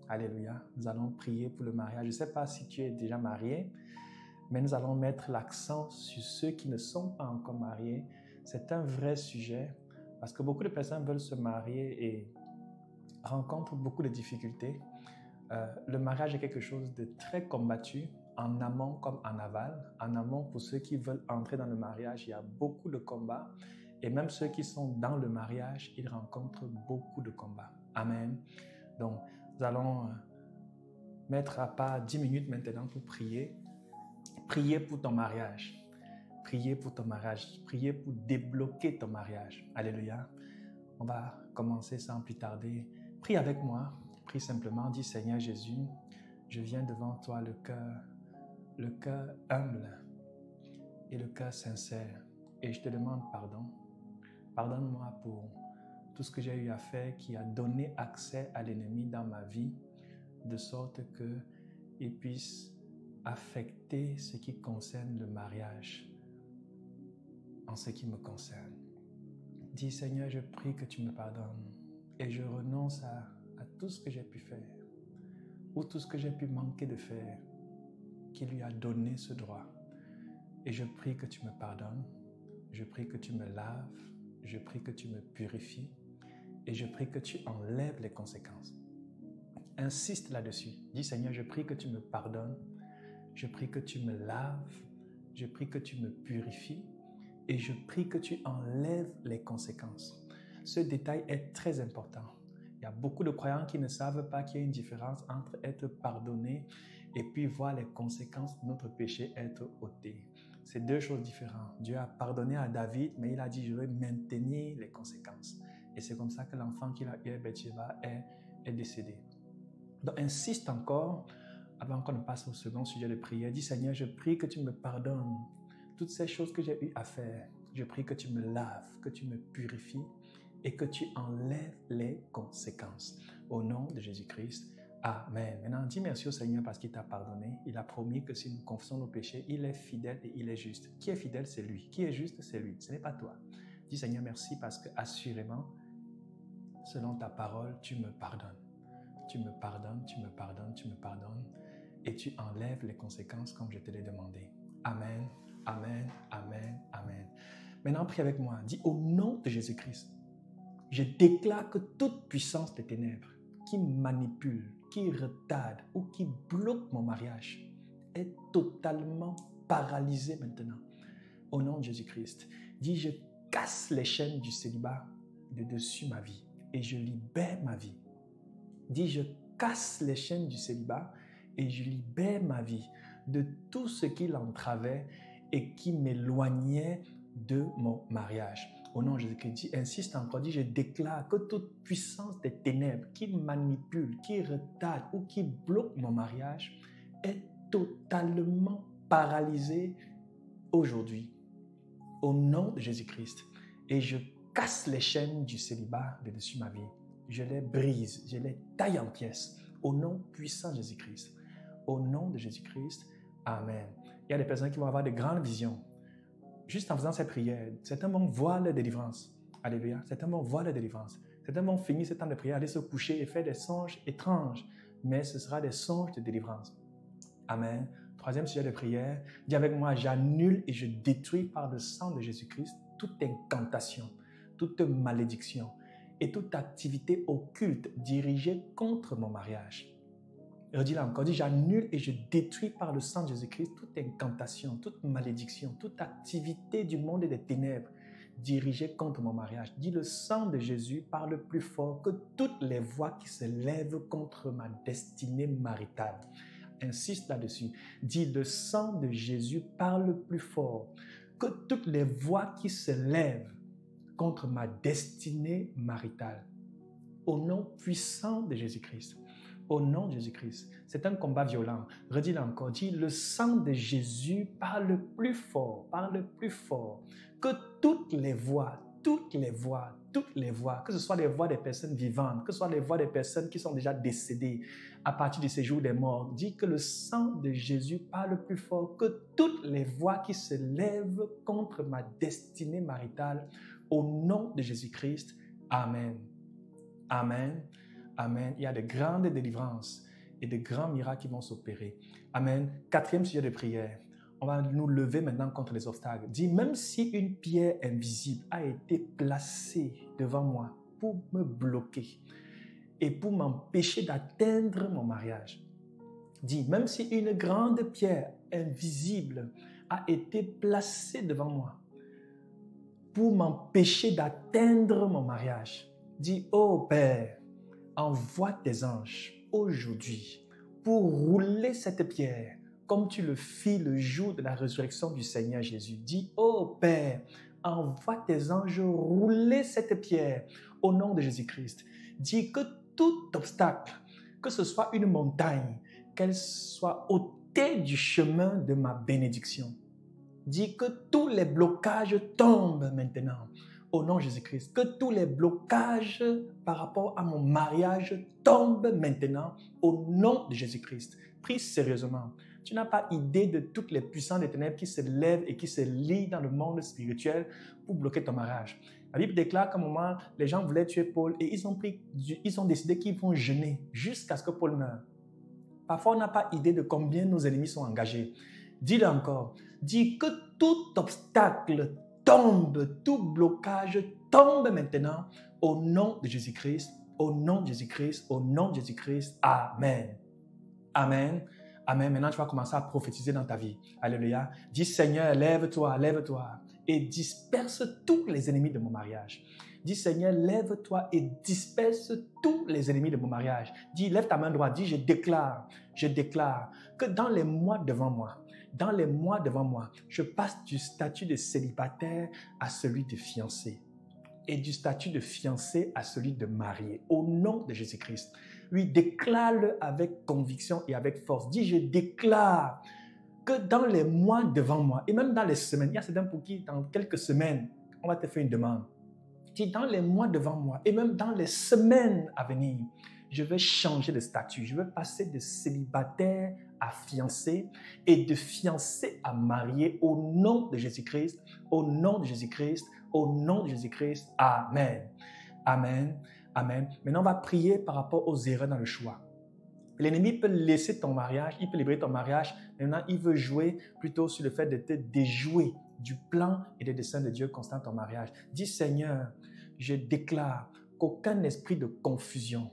Alléluia. Nous allons prier pour le mariage. Je ne sais pas si tu es déjà marié, mais nous allons mettre l'accent sur ceux qui ne sont pas encore mariés. C'est un vrai sujet parce que beaucoup de personnes veulent se marier et rencontrent beaucoup de difficultés. Le mariage est quelque chose de très combattu, en amont comme en aval. En amont, pour ceux qui veulent entrer dans le mariage, il y a beaucoup de combats. Et même ceux qui sont dans le mariage, ils rencontrent beaucoup de combats. Amen. Donc, nous allons mettre à part 10 minutes maintenant pour prier. Prier pour ton mariage. Prier pour ton mariage. Prier pour débloquer ton mariage. Alléluia. On va commencer sans plus tarder. Prie avec moi. Prie simplement. Dis Seigneur Jésus, je viens devant toi le cœur humble et le cœur sincère. Et je te demande pardon. Pardonne-moi pour tout ce que j'ai eu à faire qui a donné accès à l'ennemi dans ma vie, de sorte qu'il puisse affecter ce qui concerne le mariage, en ce qui me concerne. Dis Seigneur, je prie que tu me pardonnes et je renonce à tout ce que j'ai pu faire ou tout ce que j'ai pu manquer de faire qui lui a donné ce droit. Et je prie que tu me pardonnes, je prie que tu me laves, je prie que tu me purifies et je prie que tu enlèves les conséquences. Insiste là-dessus. Dis Seigneur, je prie que tu me pardonnes, je prie que tu me laves, je prie que tu me purifies et je prie que tu enlèves les conséquences. Ce détail est très important. Il y a beaucoup de croyants qui ne savent pas qu'il y a une différence entre être pardonné et puis voir les conséquences de notre péché être ôtées. C'est deux choses différentes. Dieu a pardonné à David, mais il a dit, je vais maintenir les conséquences. Et c'est comme ça que l'enfant qu'il a eu, Bathsheba, est décédé. Donc, insiste encore, avant qu'on ne passe au second sujet de prière. Dis, Seigneur, je prie que tu me pardonnes toutes ces choses que j'ai eu à faire. Je prie que tu me laves, que tu me purifies et que tu enlèves les conséquences. Au nom de Jésus-Christ. Amen. Maintenant, dis merci au Seigneur parce qu'il t'a pardonné. Il a promis que si nous confessons nos péchés, il est fidèle et il est juste. Qui est fidèle, c'est lui. Qui est juste, c'est lui. Ce n'est pas toi. Dis Seigneur, merci parce que assurément, selon ta parole, tu me pardonnes. Tu me pardonnes, tu me pardonnes, tu me pardonnes et tu enlèves les conséquences comme je te l'ai demandé. Amen, amen, amen, amen. Maintenant, prie avec moi. Dis au nom de Jésus-Christ, je déclare que toute puissance des ténèbres qui manipule, qui retarde ou qui bloque mon mariage est totalement paralysée maintenant. Au nom de Jésus-Christ, dis je casse les chaînes du célibat de dessus ma vie et je libère ma vie. Dis je casse les chaînes du célibat et je libère ma vie de tout ce qui l'entravait et qui m'éloignait de mon mariage. Au nom de Jésus-Christ, insiste encore, dis je déclare que toute puissance des ténèbres qui manipule, qui retarde ou qui bloque mon mariage est totalement paralysée aujourd'hui. Au nom de Jésus-Christ. Et je casse les chaînes du célibat de dessus ma vie. Je les brise, je les taille en pièces. Au nom puissant de Jésus-Christ. Au nom de Jésus-Christ. Amen. Il y a des personnes qui vont avoir de grandes visions. Juste en faisant cette prière, certains vont voir la délivrance. Alléluia. Certains vont voir la délivrance. Certains vont finir ce temps de prière, aller se coucher et faire des songes étranges. Mais ce sera des songes de délivrance. Amen. Troisième sujet de prière. Dis avec moi, j'annule et je détruis par le sang de Jésus-Christ toute incantation, toute malédiction et toute activité occulte dirigée contre mon mariage. Redis-le encore, dis j'annule et je détruis par le sang de Jésus-Christ toute incantation, toute malédiction, toute activité du monde et des ténèbres dirigée contre mon mariage. Dis le sang de Jésus parle plus fort que toutes les voix qui se lèvent contre ma destinée maritale. Insiste là-dessus. Dis le sang de Jésus parle plus fort que toutes les voix qui se lèvent contre ma destinée maritale. Au nom puissant de Jésus-Christ. Au nom de Jésus-Christ. C'est un combat violent. Redis-le encore. Dis, le sang de Jésus parle plus fort que toutes les voix, que ce soit les voix des personnes vivantes, que ce soit les voix des personnes qui sont déjà décédées à partir du séjour des morts. Dis que le sang de Jésus parle plus fort que toutes les voix qui se lèvent contre ma destinée maritale. Au nom de Jésus-Christ. Amen. Amen. Amen. Il y a de grandes délivrances et de grands miracles qui vont s'opérer. Amen. Quatrième sujet de prière. On va nous lever maintenant contre les obstacles. Dis, même si une pierre invisible a été placée devant moi pour me bloquer et pour m'empêcher d'atteindre mon mariage. Dis, même si une grande pierre invisible a été placée devant moi pour m'empêcher d'atteindre mon mariage. Dis, ô Père, envoie tes anges aujourd'hui pour rouler cette pierre comme tu le fis le jour de la résurrection du Seigneur Jésus. Dis, ô Père, envoie tes anges rouler cette pierre au nom de Jésus-Christ. Dis que tout obstacle, que ce soit une montagne, qu'elle soit ôtée du chemin de ma bénédiction. Dis que tous les blocages tombent maintenant au nom de Jésus-Christ. Que tous les blocages par rapport à mon mariage tombent maintenant au nom de Jésus-Christ. Prie sérieusement. Tu n'as pas idée de toutes les puissances des ténèbres qui se lèvent et qui se lient dans le monde spirituel pour bloquer ton mariage. La Bible déclare qu'à un moment, les gens voulaient tuer Paul et ils ont décidé qu'ils vont jeûner jusqu'à ce que Paul meure. Parfois, on n'a pas idée de combien nos ennemis sont engagés. Dis-le encore. Dis que tout obstacle tombe, tout blocage tombe maintenant au nom de Jésus-Christ, au nom de Jésus-Christ, au nom de Jésus-Christ. Amen. Amen. Amen. Maintenant, tu vas commencer à prophétiser dans ta vie. Alléluia. Dis, Seigneur, lève-toi, lève-toi et disperse tous les ennemis de mon mariage. Dis, Seigneur, lève-toi et disperse tous les ennemis de mon mariage. Dis, lève ta main droite. Dis, je déclare que dans les mois devant moi, je passe du statut de célibataire à celui de fiancé et du statut de fiancé à celui de marié. Au nom de Jésus-Christ. Oui, déclare-le avec conviction et avec force. Dis, je déclare que dans les mois devant moi et même dans les semaines, il y a certains pour qui dans quelques semaines, on va te faire une demande. Dis, dans les mois devant moi et même dans les semaines à venir, je vais changer de statut. Je vais passer de célibataire à fiancé et de fiancé à marié au nom de Jésus-Christ, au nom de Jésus-Christ, au nom de Jésus-Christ. Amen. Amen. Amen. Maintenant, on va prier par rapport aux erreurs dans le choix. L'ennemi peut laisser ton mariage, il peut libérer ton mariage. Maintenant, il veut jouer plutôt sur le fait de te déjouer du plan et des desseins de Dieu constant dans ton mariage. Dis, Seigneur, je déclare qu'aucun esprit de confusion,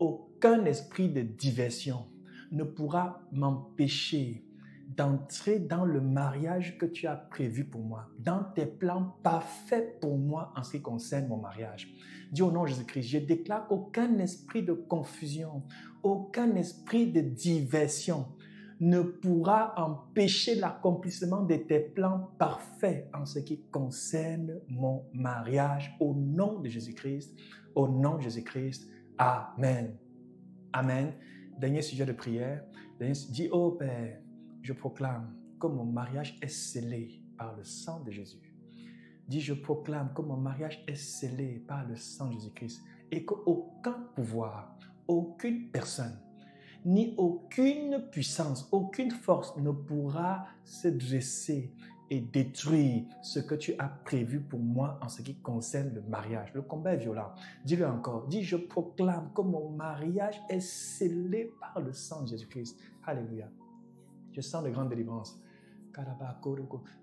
aucun esprit de diversion ne pourra m'empêcher d'entrer dans le mariage que tu as prévu pour moi, dans tes plans parfaits pour moi en ce qui concerne mon mariage. Dis au nom de Jésus-Christ, je déclare qu'aucun esprit de confusion, aucun esprit de diversion ne pourra empêcher l'accomplissement de tes plans parfaits en ce qui concerne mon mariage. Au nom de Jésus-Christ, au nom de Jésus-Christ, Amen. Amen. Dernier sujet de prière. Dis, ô Père, je proclame que mon mariage est scellé par le sang de Jésus. Dis, je proclame que mon mariage est scellé par le sang de Jésus-Christ et qu'aucun pouvoir, aucune personne, ni aucune puissance, aucune force ne pourra se dresser et détruire ce que tu as prévu pour moi en ce qui concerne le mariage. Le combat est violent. Dis-le encore. Dis, je proclame que mon mariage est scellé par le sang de Jésus-Christ. Alléluia. Je sens de grandes délivrances.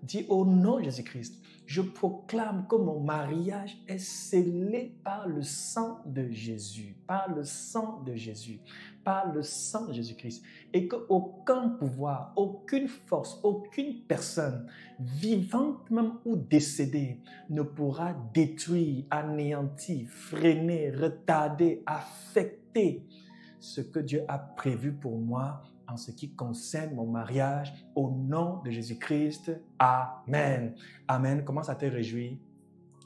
Dis au nom de Jésus-Christ, je proclame que mon mariage est scellé par le sang de Jésus, par le sang de Jésus, par le sang de Jésus-Christ, et qu'aucun pouvoir, aucune force, aucune personne, vivante même ou décédée, ne pourra détruire, anéantir, freiner, retarder, affecter ce que Dieu a prévu pour moi en ce qui concerne mon mariage, au nom de Jésus-Christ. Amen. Amen. Commence à te réjouir.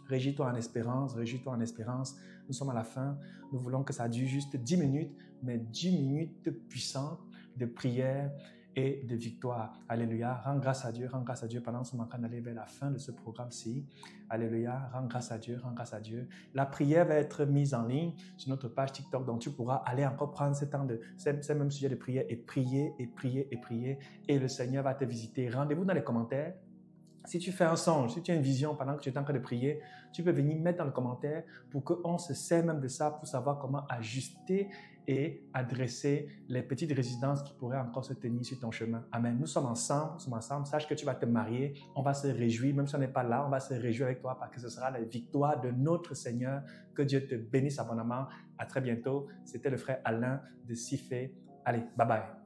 Réjouis-toi en espérance, réjouis-toi en espérance. Nous sommes à la fin. Nous voulons que ça dure juste 10 minutes, mais 10 minutes puissantes de prière et de victoire. Alléluia. Rends grâce à Dieu pendant que nous sommes en train d'aller vers la fin de ce programme-ci. Alléluia. Rends grâce à Dieu, rends grâce à Dieu. La prière va être mise en ligne sur notre page TikTok, donc tu pourras aller encore prendre ce temps de ces mêmes sujets de prière et prier et prier et prier. Et le Seigneur va te visiter. Rendez-vous dans les commentaires. Si tu fais un songe, si tu as une vision pendant que tu es en train de prier, tu peux venir mettre dans le commentaire pour qu'on se sert même de ça pour savoir comment ajuster et adresser les petites résidences qui pourraient encore se tenir sur ton chemin. Amen. Nous sommes ensemble, Sache que tu vas te marier. On va se réjouir, même si on n'est pas là, on va se réjouir avec toi parce que ce sera la victoire de notre Seigneur. Que Dieu te bénisse abondamment. À très bientôt. C'était le frère Alain de Sifé. Allez, bye bye.